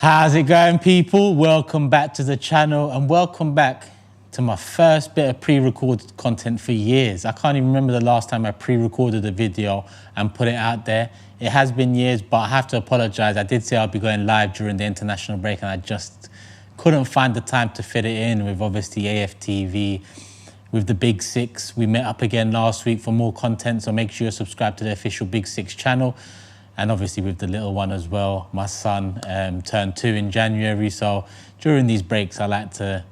How's it going, people? Welcome back to the channel and welcome back to my first bit of pre-recorded content for years. I can't even remember the last time I pre-recorded a video and put it out there. It has been years, but I have to apologize. I did say I'll be going live during the international break and I just couldn't find the time to fit it in with obviously AFTV, with the Big Six. We met up again last week for more content, so make sure you're subscribed to the official Big Six channel. And obviously with the little one as well. My son turned 2 in January, so during these breaks I like to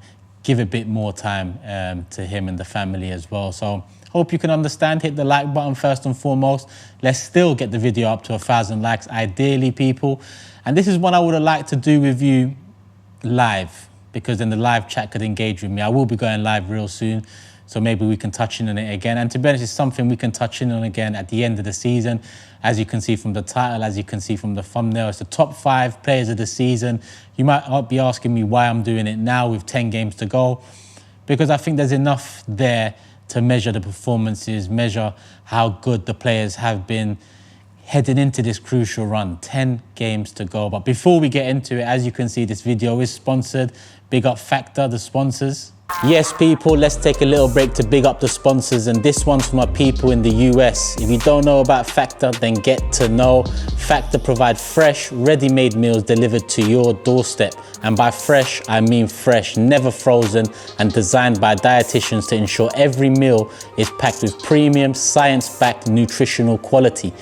give a bit more time to him and the family as well. So hope you can understand. Hit the like button first and foremost. Let's still get the video up to 1,000 likes, ideally, people. And this is what I would have liked to do with you live, because then the live chat could engage with me. I will be going live real soon, so maybe we can touch in on it again. And to be honest, it's something we can touch in on again at the end of the season. As you can see from the title, as you can see from the thumbnail, it's the top 5 players of the season. You might be asking me why I'm doing it now with 10 games to go, because I think there's enough there to measure the performances, measure how good the players have been heading into this crucial run. 10 games to go. But before we get into it, as you can see, this video is sponsored. Big up Factor, the sponsors. Yes, people, let's take a little break to big up the sponsors, and this one's for my people in the US. If you don't know about Factor, then get to know. Factor provide fresh, ready-made meals delivered to your doorstep. And by fresh, I mean fresh, never frozen, and designed by dietitians to ensure every meal is packed with premium, science-backed nutritional quality.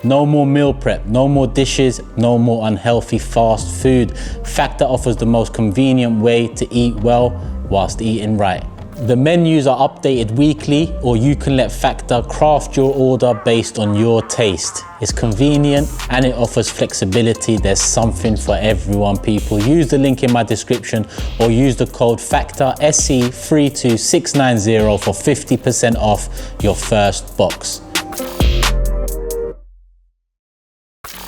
No more meal prep, no more dishes, no more unhealthy fast food. Factor offers the most convenient way to eat well whilst eating right. The menus are updated weekly, or you can let Factor craft your order based on your taste. It's convenient and it offers flexibility. There's something for everyone, people. Use the link in my description or use the code FACTOR SE32690 for 50% off your first box.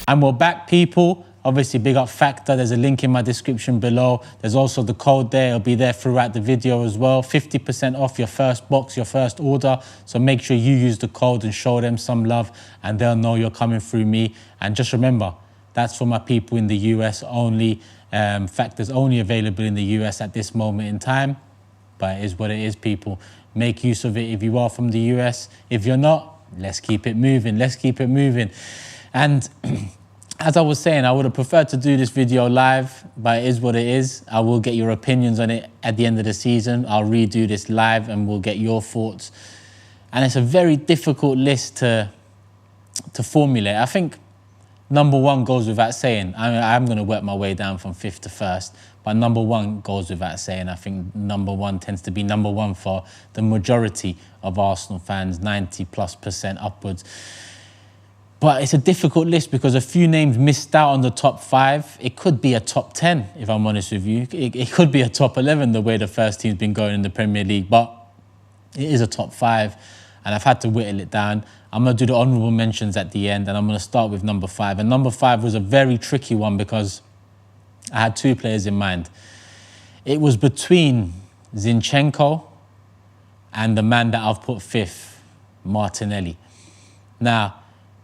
And we're back, people. Obviously, big up Factor. There's a link in my description below. There's also the code there. It'll be there throughout the video as well. 50% off your first box, your first order. So make sure you use the code and show them some love, and they'll know you're coming through me. And just remember, that's for my people in the US only. Factor's only available in the US at this moment in time, but it is what it is, people. Make use of it if you are from the US. If you're not, let's keep it moving. Let's keep it moving. And as I was saying, I would have preferred to do this video live, but it is what it is. I will get your opinions on it at the end of the season. I'll redo this live and we'll get your thoughts. And it's a very difficult list to formulate. I think number 1 goes without saying. I'm going to work my way down from 5th to 1st, but number 1 goes without saying. I think number 1 tends to be number 1 for the majority of Arsenal fans, 90+% upwards. But it's a difficult list because a few names missed out on the top 5. It could be a top 10, if I'm honest with you. It could be a top 11, the way the first team's been going in the Premier League. But it is a top 5, and I've had to whittle it down. I'm going to do the honourable mentions at the end, and I'm going to start with number 5. And number 5 was a very tricky one because I had 2 players in mind. It was between Zinchenko and the man that I've put 5th, Martinelli. Now,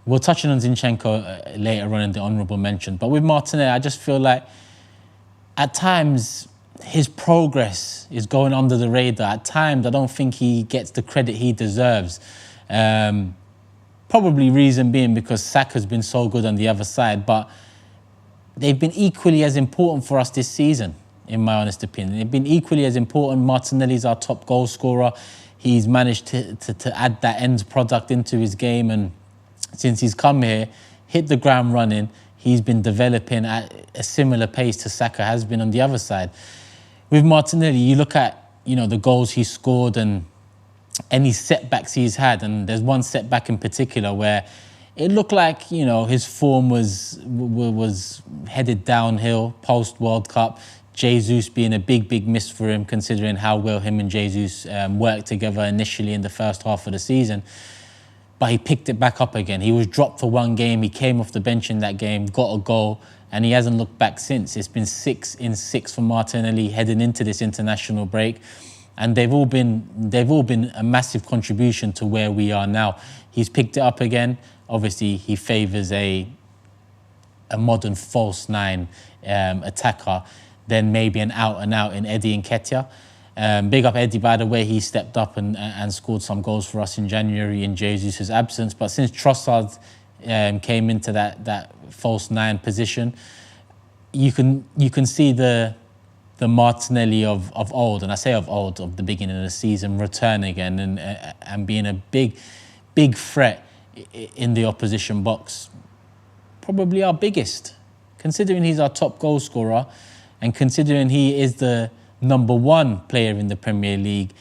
we'll touch on Zinchenko later on in the honourable mention. But with Martinelli, I just feel like at times his progress is going under the radar. At times, I don't think he gets the credit he deserves. Probably reason being because Saka's been so good on the other side. But they've been equally as important for us this season, in my honest opinion. They've been equally as important. Martinelli's our top goal scorer. He's managed to add that end product into his game, and since he's come here, hit the ground running, he's been developing at a similar pace to Saka has been on the other side. With Martinelli, you look at, the goals he scored and any setbacks he's had, and there's one setback in particular where it looked like, his form was headed downhill post-World Cup. Jesus being a big miss for him, considering how well him and Jesus worked together initially in the first half of the season. But he picked it back up again. He was dropped for 1 game. He came off the bench in that game, got a goal, and he hasn't looked back since. It's been 6 in 6 for Martinelli heading into this international break. And they've all been a massive contribution to where we are now. He's picked it up again. Obviously, he favours a modern false 9 attacker than maybe an out-and-out in Eddie Nketiah. Big up Eddie, by the way. He stepped up and scored some goals for us in January in Jesus' absence. But since Trossard came into that false nine position, you can see the Martinelli of old, and I say of old, of the beginning of the season, return again and being a big threat in the opposition box. Probably our biggest, considering he's our top goal scorer and considering he is the #1 player in the Premier League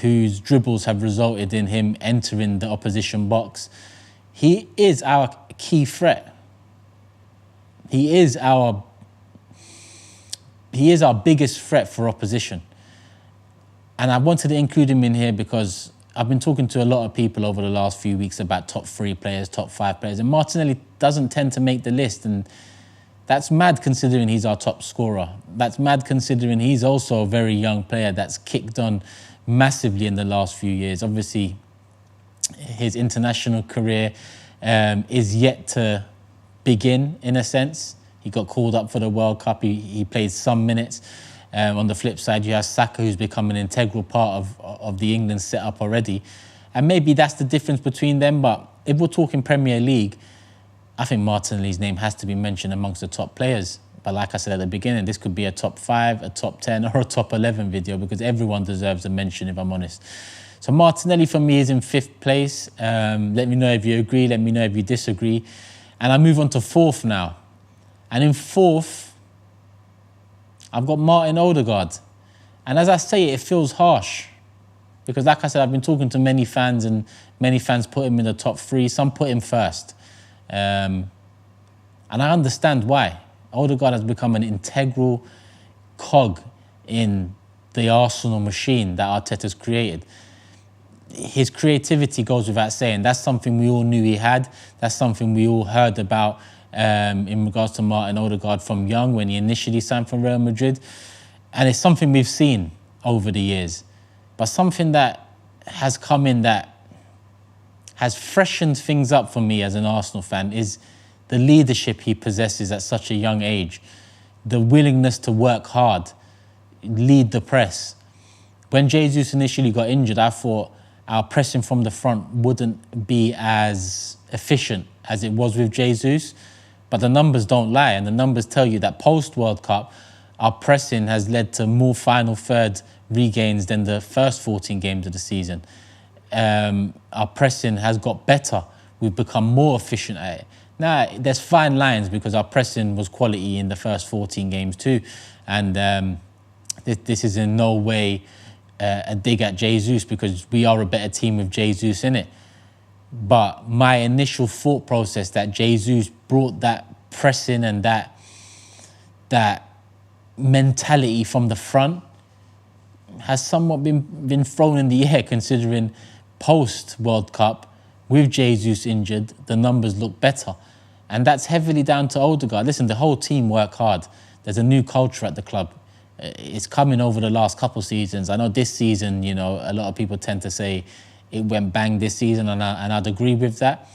whose dribbles have resulted in him entering the opposition box. He is our key threat. He is our biggest threat for opposition. And I wanted to include him in here because I've been talking to a lot of people over the last few weeks about top 3 players, top 5 players, and Martinelli doesn't tend to make the list, and that's mad considering he's our top scorer. That's mad considering he's also a very young player that's kicked on massively in the last few years. Obviously, his international career is yet to begin, in a sense. He got called up for the World Cup. He played some minutes. On the flip side, you have Saka, who's become an integral part of the England setup already. And maybe that's the difference between them. But if we're talking Premier League, I think Martinelli's name has to be mentioned amongst the top players. But like I said at the beginning, this could be a top 5, a top 10, or a top 11 video because everyone deserves a mention, if I'm honest. So Martinelli for me is in 5th place. Let me know if you agree. Let me know if you disagree. And I move on to 4th now. And in 4th, I've got Martin Odegaard. And as I say it feels harsh. Because like I said, I've been talking to many fans and many fans put him in the top 3. Some put him first. And I understand why. Odegaard has become an integral cog in the Arsenal machine that Arteta's created. His creativity goes without saying. That's something we all knew he had. That's something we all heard about in regards to Martin Odegaard from young when he initially signed for Real Madrid. And it's something we've seen over the years. But something that has come in that has freshened things up for me as an Arsenal fan is the leadership he possesses at such a young age, the willingness to work hard, lead the press. When Jesus initially got injured, I thought our pressing from the front wouldn't be as efficient as it was with Jesus. But the numbers don't lie, and the numbers tell you that post-World Cup, our pressing has led to more final third regains than the first 14 games of the season. Our pressing has got better. We've become more efficient at it. Now, there's fine lines because our pressing was quality in the first 14 games too. And this is in no way a dig at Jesus because we are a better team with Jesus in it. But my initial thought process that Jesus brought that pressing and that mentality from the front has somewhat been thrown in the air considering post-World Cup, with Jesus injured, the numbers look better. And that's heavily down to Odegaard. Listen, the whole team work hard. There's a new culture at the club. It's coming over the last couple seasons. I know this season, you know, a lot of people tend to say it went bang this season, and I'd agree with that.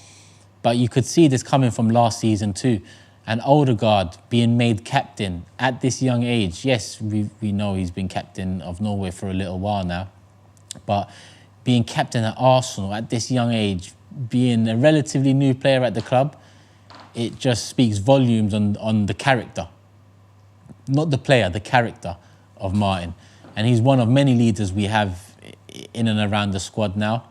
But you could see this coming from last season too. And Odegaard being made captain at this young age. Yes, we know he's been captain of Norway for a little while now. But being captain at Arsenal at this young age, being a relatively new player at the club, it just speaks volumes on the character. Not the player, the character of Martin. And he's one of many leaders we have in and around the squad now.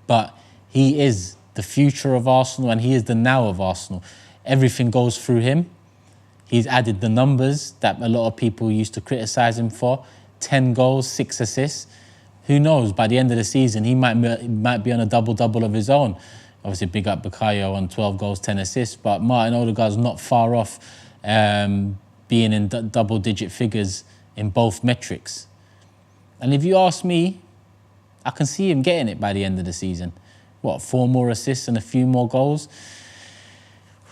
But he is the future of Arsenal and he is the now of Arsenal. Everything goes through him. He's added the numbers that a lot of people used to criticise him for. 10 goals, 6 assists. Who knows, by the end of the season, he might be on a double-double of his own. Obviously, big up Bukayo on 12 goals, 10 assists. But Martin Odegaard's not far off being in double-digit figures in both metrics. And if you ask me, I can see him getting it by the end of the season. What, 4 more assists and a few more goals?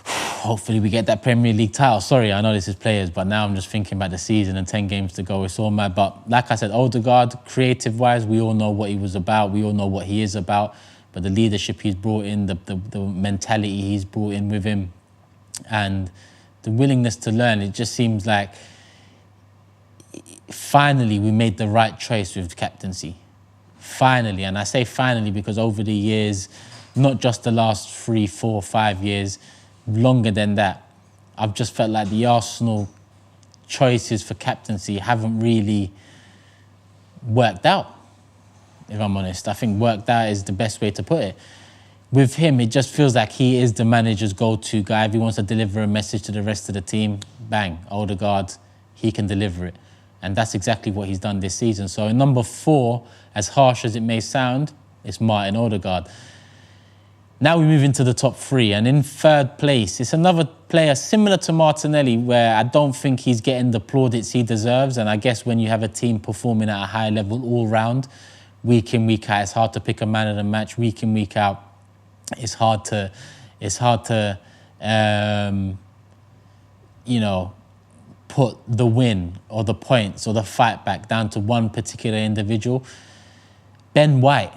Hopefully we get that Premier League title. Sorry, I know this is players, but now I'm just thinking about the season and 10 games to go. It's all mad. But like I said, Odegaard, creative-wise, we all know what he was about. We all know what he is about. But the leadership he's brought in, the mentality he's brought in with him, and the willingness to learn. It just seems like finally we made the right choice with captaincy. Finally, and I say finally because over the years, not just the last 3, 4, 5 years, longer than that, I've just felt like the Arsenal choices for captaincy haven't really worked out, if I'm honest. I think worked out is the best way to put it. With him, it just feels like he is the manager's go-to guy. If he wants to deliver a message to the rest of the team, bang, Odegaard, he can deliver it. And that's exactly what he's done this season. So in number 4, as harsh as it may sound, it's Martin Odegaard. Now we move into the top 3, and in 3rd place, it's another player similar to Martinelli, where I don't think he's getting the plaudits he deserves. And I guess when you have a team performing at a high level all round, week in, week out, it's hard to pick a man of the match. Week in, week out, it's hard to you know, put the win or the points or the fight back down to one particular individual. Ben White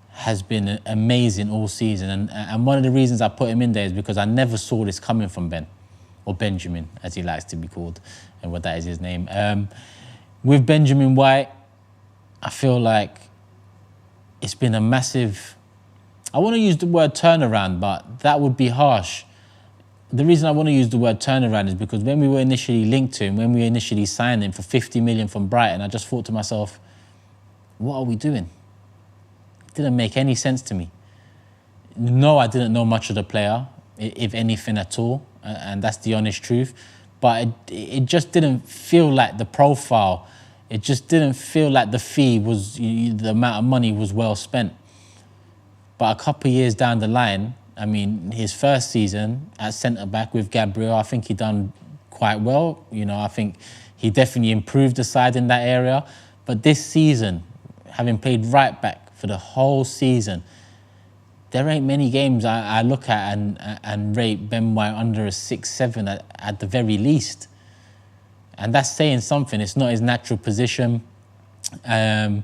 has been amazing all season. And one of the reasons I put him in there is because I never saw this coming from Ben, or Benjamin, as he likes to be called, and what that is his name. With Benjamin White, I feel like it's been a massive, I want to use the word turnaround, but that would be harsh. The reason I want to use the word turnaround is because when we were initially linked to him, when we initially signed him for 50 million from Brighton, I just thought to myself, what are we doing? Didn't make any sense to me. No, I didn't know much of the player, if anything at all, and that's the honest truth. But it just didn't feel like the profile. It just didn't feel like the fee was, the amount of money was well spent. But a couple of years down the line, I mean, his first season at centre-back with Gabriel, I think he done quite well. You know, I think he definitely improved the side in that area. But this season, having played right-back for the whole season, there ain't many games I look at and rate Ben White under a 6-7 at the very least. And that's saying something. It's not his natural position. And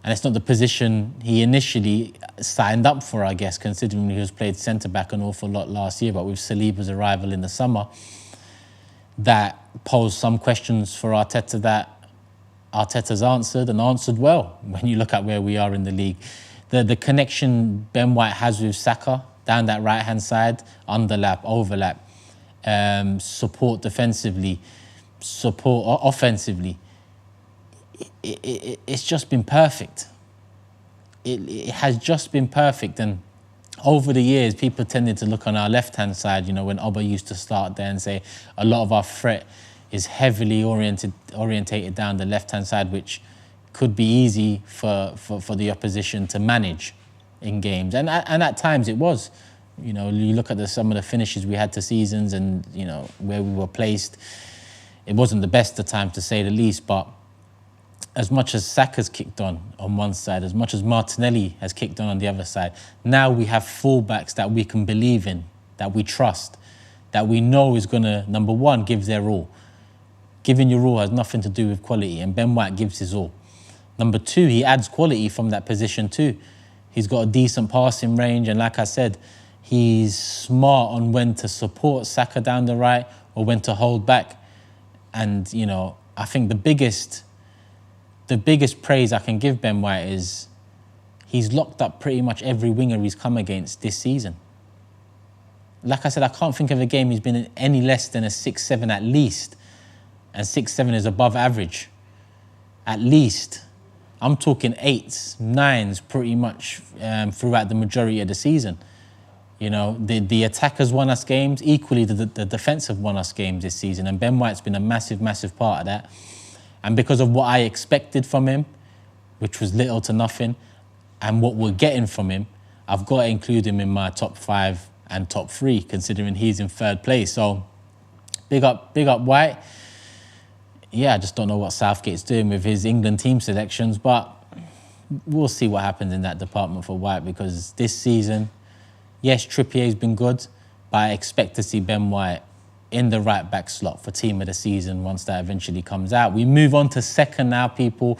it's not the position he initially signed up for, I guess, considering he was played centre-back an awful lot last year. But with Saliba's arrival in the summer, that posed some questions for Arteta that Arteta's answered, and answered well when you look at where we are in the league. The connection Ben White has with Saka down that right-hand side, underlap, overlap, support defensively, support offensively, it's just been perfect. It has just been perfect. And over the years, people tended to look on our left-hand side, you know, when Oba used to start there, and say a lot of our threat is heavily orientated down the left-hand side, which could be easy for the opposition to manage in games. And at times it was. You know, you look at some of the finishes we had to seasons and, you know, where we were placed. It wasn't the best of times, to say the least, but as much as Saka's kicked on one side, as much as Martinelli has kicked on the other side, now we have fullbacks that we can believe in, that we trust, that we know is going to, number one, give their all. Giving your all has nothing to do with quality, and Ben White gives his all. Number two, he adds quality from that position too. He's got a decent passing range, and like I said, he's smart on when to support Saka down the right or when to hold back. And, you know, I think the biggest praise I can give Ben White is he's locked up pretty much every winger he's come against this season. Like I said, I can't think of a game he's been in any less than a 6-7 at least. And 6-7 is above average. At least. I'm talking 8s, 9s pretty much throughout the majority of the season. You know, the attackers won us games. Equally, the defensive won us games this season. And Ben White's been a massive, massive part of that. And because of what I expected from him, which was little to nothing, and what we're getting from him, I've got to include him in my top 5 and top 3, considering he's in 3rd place. So, big up White. Yeah, I just don't know what Southgate's doing with his England team selections, but we'll see what happens in that department for White, because this season, yes, Trippier's been good, but I expect to see Ben White in the right-back slot for team of the season once that eventually comes out. We move on to second now, people,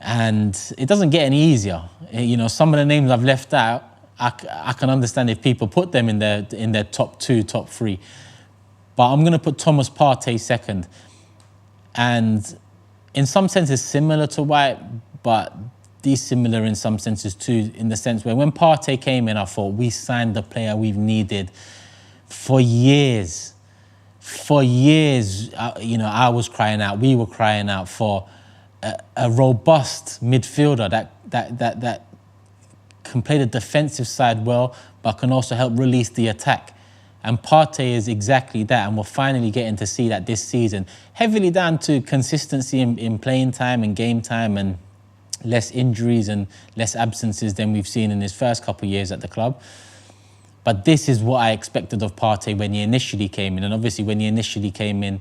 and it doesn't get any easier. You know, some of the names I've left out, I can understand if people put them in their top 2, top 3. But I'm going to put Thomas Partey second. And in some senses similar to White, but dissimilar in some senses too, in the sense where when Partey came in, I thought we signed the player we've needed for years. For years, you know, I was crying out, we were crying out for a robust midfielder that can play the defensive side well, but can also help release the attack. And Partey is exactly that, and we're finally getting to see that this season, heavily down to consistency in playing time and game time and less injuries and less absences than we've seen in his first couple of years at the club. But this is what I expected of Partey when he initially came in. And obviously when he initially came in,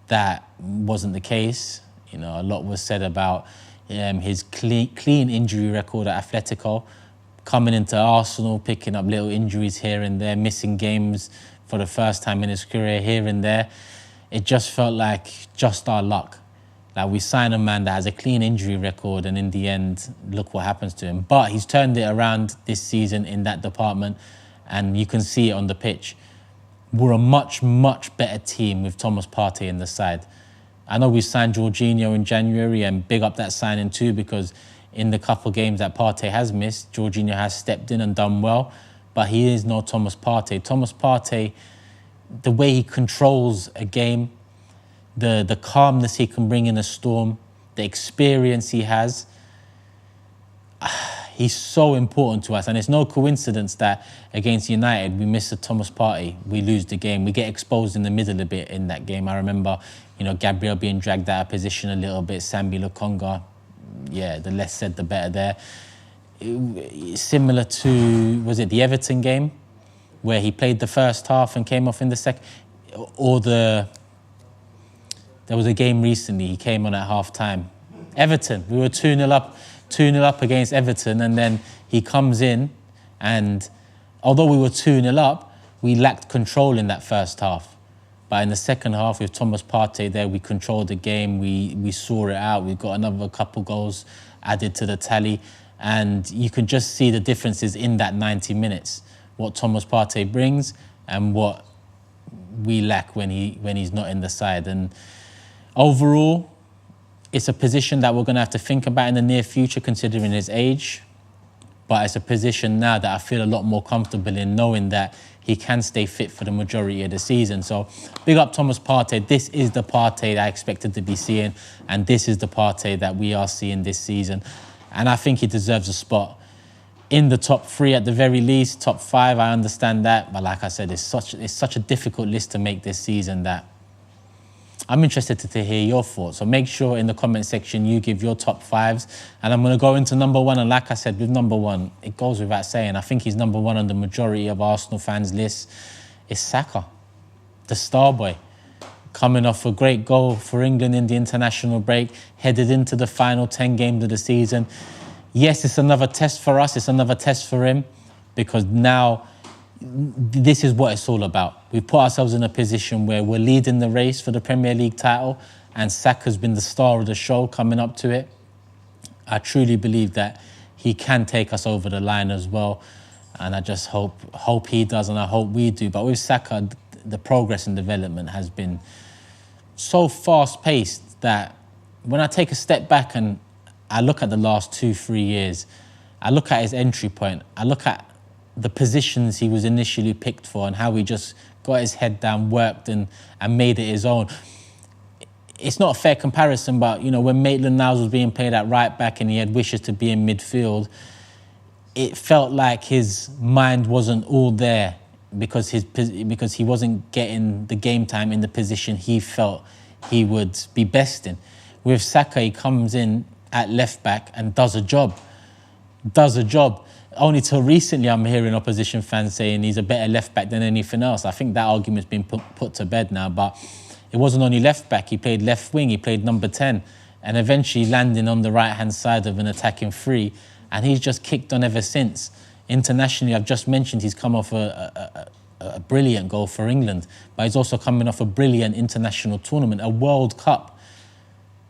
that wasn't the case. You know, a lot was said about his clean injury record at Atletico, coming into Arsenal, picking up little injuries here and there, missing games for the first time in his career here and there. It just felt like just our luck. Like we sign a man that has a clean injury record, and in the end, look what happens to him. But he's turned it around this season in that department, and you can see it on the pitch. We're a much, much better team with Thomas Partey in the side. I know we signed Jorginho in January, and big up that signing too, because in the couple games that Partey has missed, Jorginho has stepped in and done well, but he is no Thomas Partey. Thomas Partey, the way he controls a game, the calmness he can bring in a storm, the experience he has, he's so important to us. And it's no coincidence that against United, we miss a Thomas Partey, we lose the game. We get exposed in the middle a bit in that game. I remember, you know, Gabriel being dragged out of position a little bit, Sambi Lokonga, yeah, the less said, the better there. Similar to, was it the Everton game, where he played the first half and came off in the second? Or there was a game recently, he came on at half-time. Everton, we were 2-0 up against Everton, and then he comes in, and although we were 2-0 up, we lacked control in that first half. But in the second half, with Thomas Partey there, we controlled the game, we saw it out, we got another couple goals added to the tally, and you can just see the differences in that 90 minutes, what Thomas Partey brings and what we lack when he's not in the side. And overall, it's a position that we're going to have to think about in the near future, considering his age. But it's a position now that I feel a lot more comfortable in, knowing that he can stay fit for the majority of the season. So big up Thomas Partey. This is the Partey that I expected to be seeing, and this is the Partey that we are seeing this season. And I think he deserves a spot in the top 3 at the very least. Top 5, I understand that. But like I said, it's such a difficult list to make this season that I'm interested to hear your thoughts. So make sure in the comment section you give your top 5s. And I'm going to go into number 1. And like I said, with number 1, it goes without saying, I think he's number 1 on the majority of Arsenal fans' list. It's Saka, the star boy, coming off a great goal for England in the international break, headed into the final 10 games of the season. Yes, it's another test for us. It's another test for him, because now this is what it's all about. We've put ourselves in a position where we're leading the race for the Premier League title, and Saka's been the star of the show coming up to it. I truly believe that he can take us over the line as well, and I just hope he does, and I hope we do. But with Saka, the progress and development has been so fast-paced that when I take a step back and I look at the last 2-3 years, I look at his entry point, I look at the positions he was initially picked for and how he just got his head down, worked and made it his own. It's not a fair comparison, but you know, when Maitland-Niles was being played at right back and he had wishes to be in midfield, it felt like his mind wasn't all there because he wasn't getting the game time in the position he felt he would be best in. With Saka, he comes in at left back and does a job. Only till recently I'm hearing opposition fans saying he's a better left back than anything else. I think that argument's been put to bed now, but it wasn't only left back. He played left wing, he played number 10, and eventually landing on the right-hand side of an attacking 3, and he's just kicked on ever since. Internationally, I've just mentioned he's come off a brilliant goal for England, but he's also coming off a brilliant international tournament, a World Cup,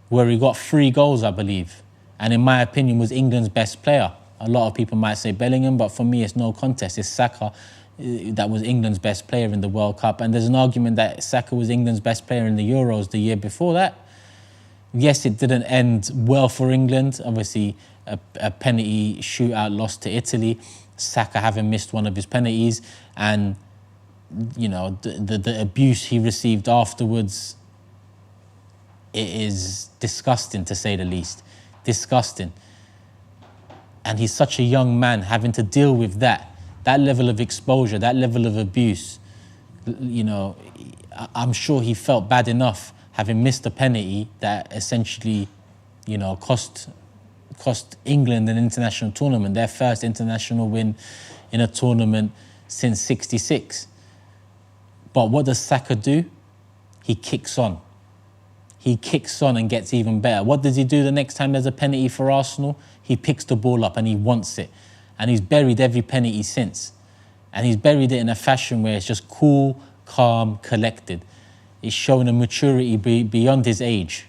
where he got 3 goals, I believe, and in my opinion was England's best player. A lot of people might say Bellingham, but for me, it's no contest. It's Saka. that was England's best player in the World Cup. And there's an argument that Saka was England's best player in the Euros the year before that. Yes, it didn't end well for England. Obviously, a penalty shootout loss to Italy. Saka having missed one of his penalties, and you know the abuse he received afterwards. It is disgusting, to say the least. Disgusting. And he's such a young man having to deal with that level of exposure, that level of abuse. You know, I'm sure he felt bad enough having missed a penalty that essentially, you know, cost England an international tournament, their first international win in a tournament since '66. But what does Saka do? He kicks on. He kicks on and gets even better. What does he do the next time there's a penalty for Arsenal? He picks the ball up and he wants it. And he's buried every penalty since. And he's buried it in a fashion where it's just cool, calm, collected. He's showing a maturity beyond his age.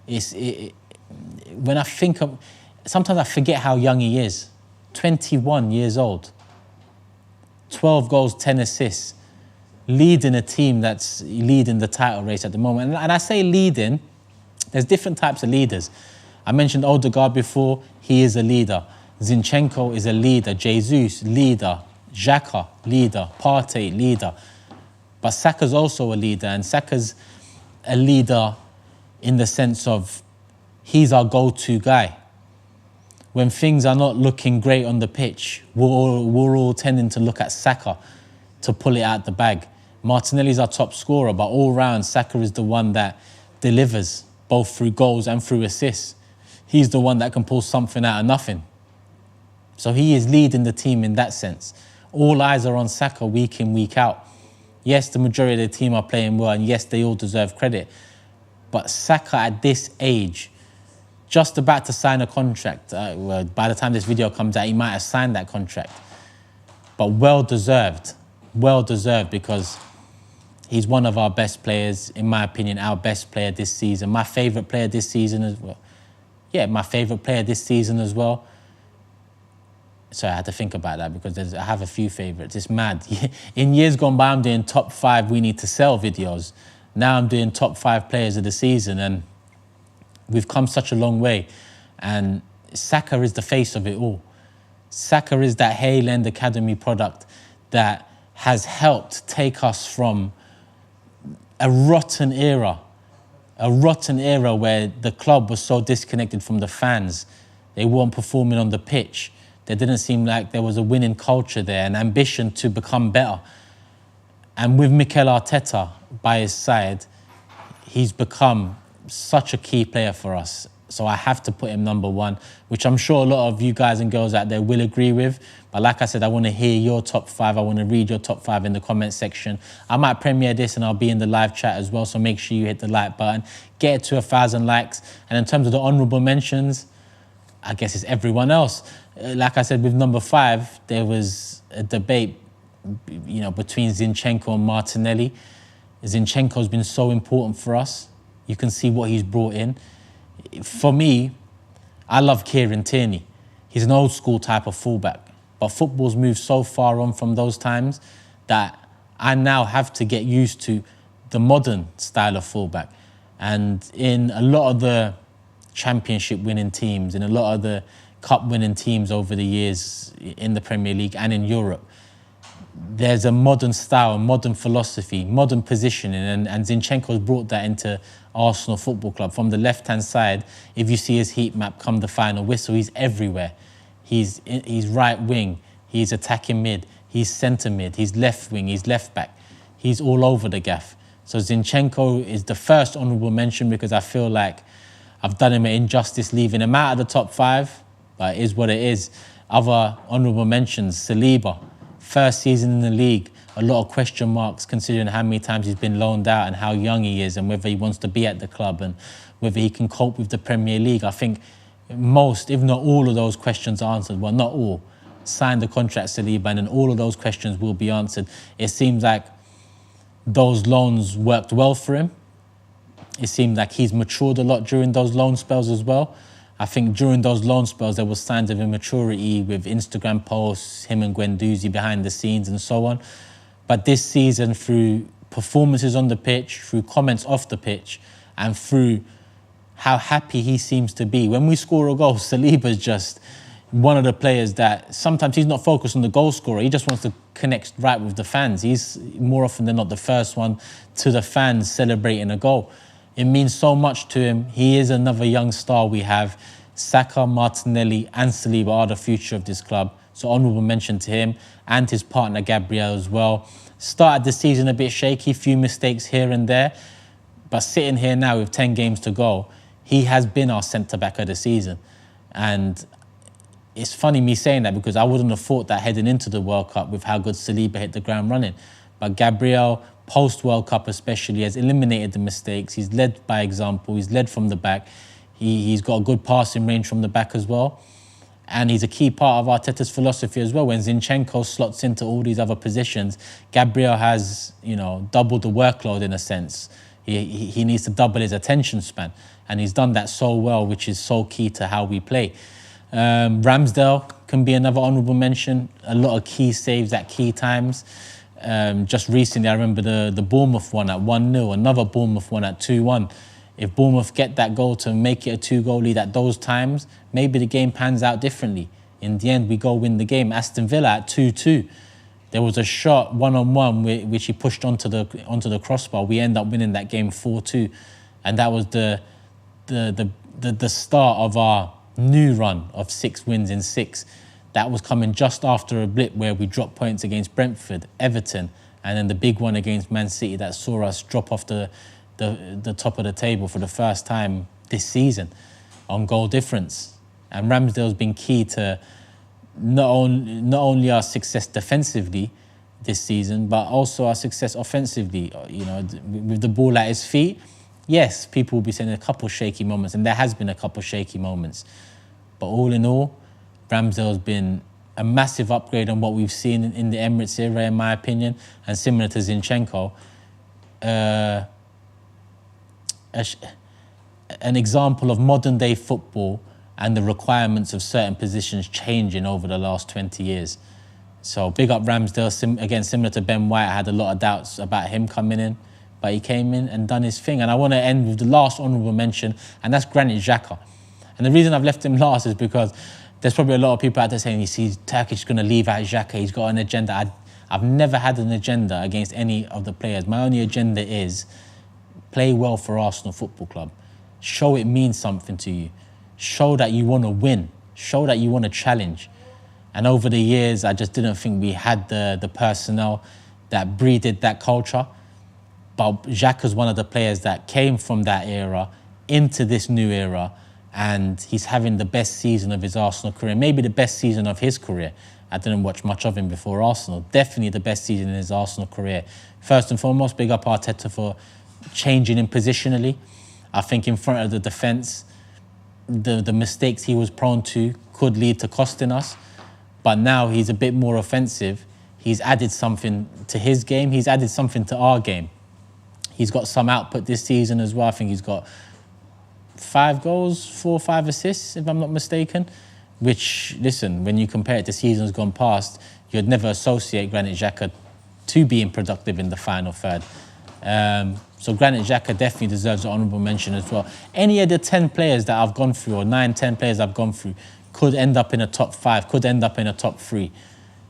When I think of, sometimes I forget how young he is. 21 years old. 12 goals, 10 assists. Leading a team that's leading the title race at the moment. And I say leading, there's different types of leaders. I mentioned Odegaard before, he is a leader. Zinchenko is a leader. Jesus, leader. Saka, leader. Partey, leader. But Saka's also a leader, and Saka's a leader in the sense of he's our go-to guy. When things are not looking great on the pitch, we're all tending to look at Saka to pull it out the bag. Martinelli's our top scorer, but all round, Saka is the one that delivers, both through goals and through assists. He's the one that can pull something out of nothing. So he is leading the team in that sense. All eyes are on Saka week in, week out. Yes, the majority of the team are playing well, and yes, they all deserve credit. But Saka at this age, just about to sign a contract. Well, by the time this video comes out, he might have signed that contract. But well-deserved. Well-deserved, because he's one of our best players, in my opinion, our best player this season. My favourite player this season as well. Yeah, my favourite player this season as well. So I had to think about that because I have a few favourites. It's mad. In years gone by, I'm doing top 5 we need to sell videos. Now I'm doing top 5 players of the season, and we've come such a long way. And Saka is the face of it all. Saka is that Hale End Academy product that has helped take us from a rotten era where the club was so disconnected from the fans. They weren't performing on the pitch. There didn't seem like there was a winning culture there, an ambition to become better. And with Mikel Arteta by his side, he's become such a key player for us. So I have to put him number 1, which I'm sure a lot of you guys and girls out there will agree with. But like I said, I want to hear your top 5. I want to read your top 5 in the comment section. I might premiere this and I'll be in the live chat as well. So make sure you hit the like button, get it to 1,000 likes. And in terms of the honourable mentions, I guess it's everyone else. Like I said, with number 5, there was a debate, you know, between Zinchenko and Martinelli. Zinchenko's been so important for us. You can see what he's brought in. For me, I love Kieran Tierney. He's an old school type of fullback. But football's moved so far on from those times that I now have to get used to the modern style of fullback. And in a lot of the championship winning teams, in a lot of the cup winning teams over the years in the Premier League and in Europe, there's a modern style, modern philosophy, modern positioning, and Zinchenko's brought that into Arsenal Football Club. From the left-hand side, if you see his heat map come the final whistle, he's everywhere. He's right wing, he's attacking mid, he's centre mid, he's left wing, he's left back. He's all over the gaff. So Zinchenko is the first honourable mention because I feel like I've done him an injustice leaving him out of the top 5, but it is what it is. Other honourable mentions, Saliba. First season in the league, a lot of question marks considering how many times he's been loaned out and how young he is and whether he wants to be at the club and whether he can cope with the Premier League. I think most, if not all of those questions are answered. Well, not all. Sign the contract, Saliba, and then all of those questions will be answered. It seems like those loans worked well for him. It seemed like he's matured a lot during those loan spells as well. I think during those loan spells, there was signs of immaturity with Instagram posts, him and Guendouzi behind the scenes and so on. But this season, through performances on the pitch, through comments off the pitch, and through how happy he seems to be. When we score a goal, Saliba's just one of the players that sometimes he's not focused on the goal scorer. He just wants to connect right with the fans. He's more often than not the first one to the fans celebrating a goal. It means so much to him. He is another young star we have. Saka, Martinelli and Saliba are the future of this club. So honourable mention to him and his partner Gabriel as well. Started the season a bit shaky, few mistakes here and there. But sitting here now with 10 games to go, he has been our centre-back of the season. And it's funny me saying that because I wouldn't have thought that heading into the World Cup with how good Saliba hit the ground running. But Gabriel, post-World Cup especially, has eliminated the mistakes. He's led by example. He's led from the back. He's got a good passing range from the back as well. And he's a key part of Arteta's philosophy as well. When Zinchenko slots into all these other positions, Gabriel has, doubled the workload in a sense. He needs to double his attention span. And he's done that so well, which is so key to how we play. Ramsdale can be another honourable mention. A lot of key saves at key times. Just recently, I remember the Bournemouth one at 1-0, another Bournemouth one at 2-1. If Bournemouth get that goal to make it a 2-goal lead at those times, maybe the game pans out differently. In the end, we go win the game. Aston Villa at 2-2. There was a shot one-on-one which he pushed onto the crossbar. We end up winning that game 4-2. And that was the start of our new run of 6 wins in 6. That was coming just after a blip where we dropped points against Brentford, Everton, and then the big one against Man City that saw us drop off the top of the table for the first time this season on goal difference. And Ramsdale's been key to not only our success defensively this season, but also our success offensively. With the ball at his feet, yes, people will be saying a couple shaky moments, and there has been a couple shaky moments. But all in all, Ramsdale's been a massive upgrade on what we've seen in the Emirates era, in my opinion, and similar to Zinchenko. An example of modern-day football and the requirements of certain positions changing over the last 20 years. So big up Ramsdale. Again, similar to Ben White, I had a lot of doubts about him coming in, but he came in and done his thing. And I want to end with the last honourable mention, and that's Granit Xhaka. And the reason I've left him last is because there's probably a lot of people out there saying, you see, Turkish going to leave out Xhaka, he's got an agenda. I've never had an agenda against any of the players. My only agenda is play well for Arsenal Football Club. Show it means something to you. Show that you want to win. Show that you want to challenge. And over the years, I just didn't think we had the personnel that breeded that culture. But Xhaka's one of the players that came from that era into this new era, and he's having the best season of his Arsenal career, maybe the best season of his career. I didn't watch much of him before Arsenal. Definitely the best season in his Arsenal career. First and foremost, big up Arteta for changing him positionally. I think in front of the defence, the mistakes he was prone to could lead to costing us. But now he's a bit more offensive. He's added something to his game. He's added something to our game. He's got some output this season as well. I think he's got 5 goals, 4 or 5 assists, if I'm not mistaken. Which, listen, when you compare it to seasons gone past, you'd never associate Granit Xhaka to being productive in the final third. So Granit Xhaka definitely deserves an honourable mention as well. Any of the 10 players that I've gone through, or 9, 10 players I've gone through, could end up in a top 5, could end up in a top 3.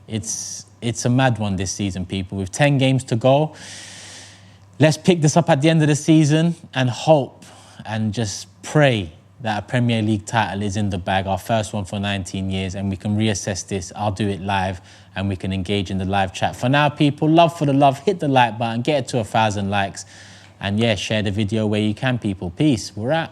It's a mad one this season, people. With 10 games to go, let's pick this up at the end of the season and hope and just pray that a Premier League title is in the bag, our first one for 19 years, and we can reassess this. I'll do it live, and we can engage in the live chat. For now, people, love for the love. Hit the like button, get it to 1,000 likes, and yeah, share the video where you can, people. Peace. We're out.